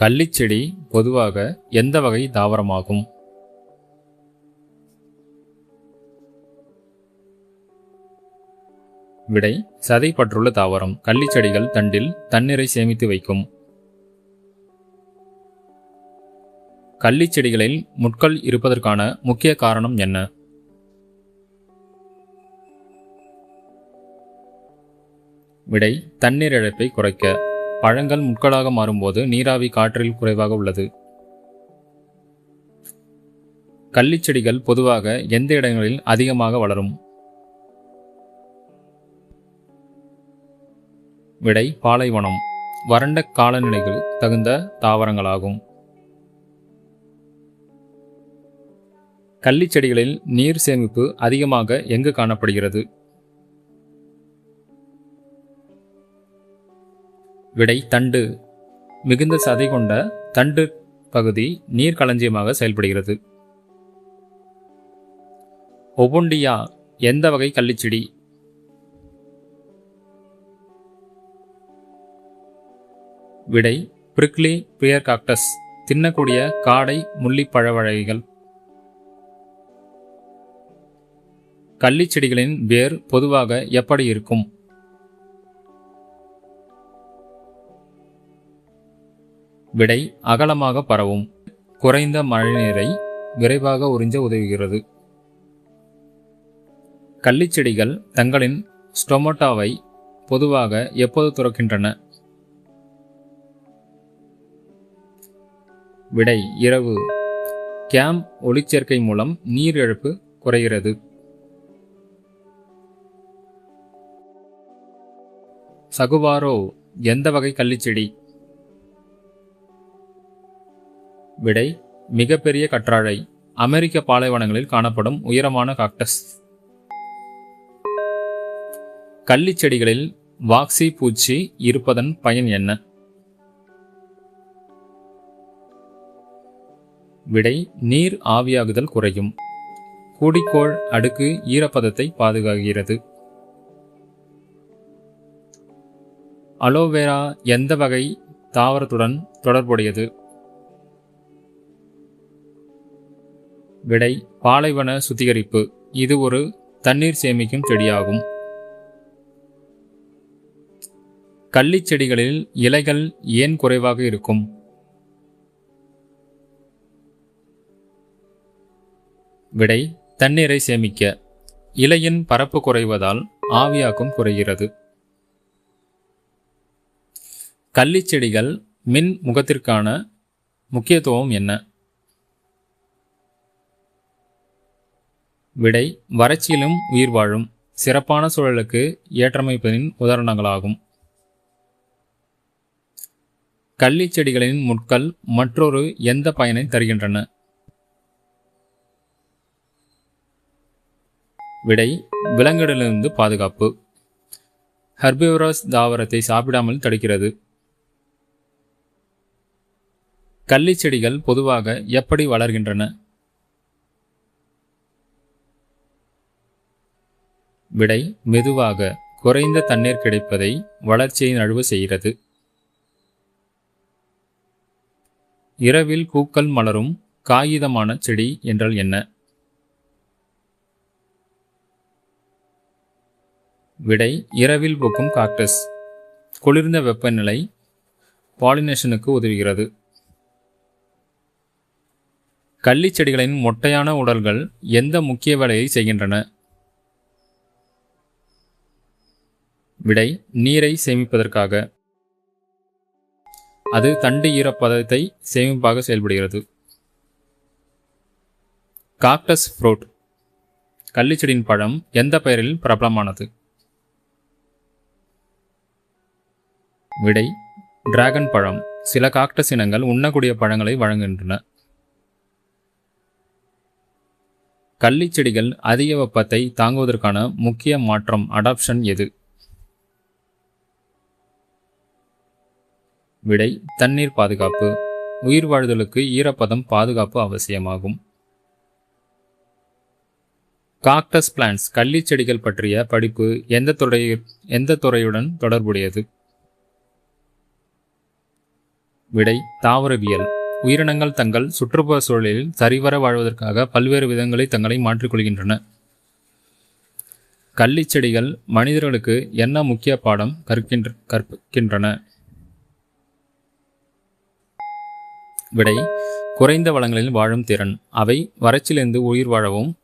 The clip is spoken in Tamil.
கள்ளிச்செடி பொதுவாக எந்த வகை தாவரமாகும்? விடை சதைப்பற்றுள்ள தாவரம். கள்ளிச்செடிகள் தண்டில் தண்ணீரை சேமித்து வைக்கும். கள்ளிச்செடிகளில் முட்கள் இருப்பதற்கான முக்கிய காரணம் என்ன? விடை தண்ணீர் இழப்பை குறைக்க. பழங்கள் முட்களாக மாறும்போது நீராவி காற்றில் குறைவாக உள்ளது. கள்ளிச்செடிகள் பொதுவாக எந்த இடங்களில் அதிகமாக வளரும்? விடை பாலைவனம். வறண்ட காலநிலைக்கு தகுந்த தாவரங்களாகும். கள்ளிச்செடிகளில் நீர் சேமிப்பு அதிகமாக எங்கு காணப்படுகிறது? விடை தண்டு. மிகுந்த சதை கொண்ட தண்டு பகுதி நீர் களஞ்சியமாக செயல்படுகிறது. ஒபுண்டியா எந்த வகை கள்ளிச்செடி? விடை பிரிக்லி பியர் காக்டஸ். தின்னக்கூடிய காடை முள்ளிப்பழ வகைகள். கள்ளிச்செடிகளின் வேர் பொதுவாக எப்படி இருக்கும்? விடை அகலமாக பரவும். குறைந்த மழைநீரை விரைவாக உறிஞ்ச உதவுகிறது. கள்ளிச்செடிகள் தங்களின் ஸ்டொமேட்டாவை பொதுவாக எப்போது துறக்கின்றன? விடை இரவு. கேம் ஒளிச்சேர்க்கை மூலம் நீர் இழப்பு குறைகிறது. சகுவாரோ எந்த வகை கள்ளிச்செடி? விடை மிகப்பெரிய கற்றாழை. அமெரிக்க பாலைவனங்களில் காணப்படும் உயரமான காக்டஸ். கள்ளிச்செடிகளில் வாக்சி பூச்சி இருப்பதன் பயன் என்ன? விடை நீர் ஆவியாகுதல் குறையும். கூடிக்கோள் அடுக்கு ஈரப்பதத்தை பாதுகாக்கிறது. அலோவேரா எந்த வகை தாவரத்துடன் தொடர்புடையது? விடை பாலைவன சுத்திகரிப்பு. இது ஒரு தண்ணீர் சேமிக்கும் செடியாகும். கள்ளிச்செடிகளில் இலைகள் ஏன் குறைவாக இருக்கும்? விடை தண்ணீரை சேமிக்க. இலையின் பரப்பு குறைவதால் ஆவியாக்கம் குறைகிறது. கள்ளிச்செடிகள் மின் முகத்திற்கான முக்கியத்துவம் என்ன? விடை வறட்சியிலும் உயிர் வாழும். சிறப்பான சூழலுக்கு ஏற்றமைப்பதின் உதாரணங்களாகும். கள்ளிச்செடிகளின் முட்கள் மற்றொரு எந்த பயனை தருகின்றன? விடை விலங்குகளிலிருந்து பாதுகாப்பு. ஹெர்பிவரஸ் தாவரத்தை சாப்பிடாமல் தடுக்கிறது. கள்ளிச்செடிகள் பொதுவாக எப்படி வளர்கின்றன? விடை மெதுவாக. குறைந்த தண்ணீர் கிடைப்பதை வளர்ச்சியை நழுவ செய்கிறது. இரவில் பூக்கள் மலரும் காகிதமான செடி என்றால் என்ன? விடை இரவில் பூக்கும் காக்டஸ். குளிர்ந்த வெப்பநிலை பாலினேஷனுக்கு உதவுகிறது. கள்ளிச்செடிகளின் மொட்டையான உடல்கள் எந்த முக்கிய வேலையை செய்கின்றன? விடை நீரை சேமிப்பதற்காக. அது தண்டு ஈரப்பதத்தை சேமிப்பாக செயல்படுகிறது. காக்டஸ் ஃப்ரூட் கள்ளிச்செடியின் பழம் எந்த பெயரில் பிரபலமானது? விடை டிராகன் பழம். சில காக்டஸ் இனங்கள் உண்ணக்கூடிய பழங்களை வழங்குகின்றன. கள்ளிச்செடிகள் அதிக வெப்பத்தை தாங்குவதற்கான முக்கிய மாற்றம் அடாப்ஷன் எது? விடை தண்ணீர் பாதுகாப்பு. உயிர் வாழ்தலுக்கு ஈரப்பதம் பாதுகாப்பு அவசியமாகும். காக்டஸ் பிளான்ட்ஸ் கள்ளிச்செடிகள் பற்றிய படிப்பு எந்த துறையுடன் தொடர்புடையது? விடை தாவரவியல். உயிரினங்கள் தங்கள் சுற்றுப்புற சூழலில் சரிவர வாழ்வதற்காக பல்வேறு விதங்களை தங்களை மாற்றிக்கொள்கின்றன. கள்ளிச்செடிகள் மனிதர்களுக்கு என்ன முக்கிய பாடம் கற்பிக்கின்றன? விடை குறைந்த வளங்களில் வாழும் திறன். அவை வறட்சியிலிருந்து உயிர் வாழவும்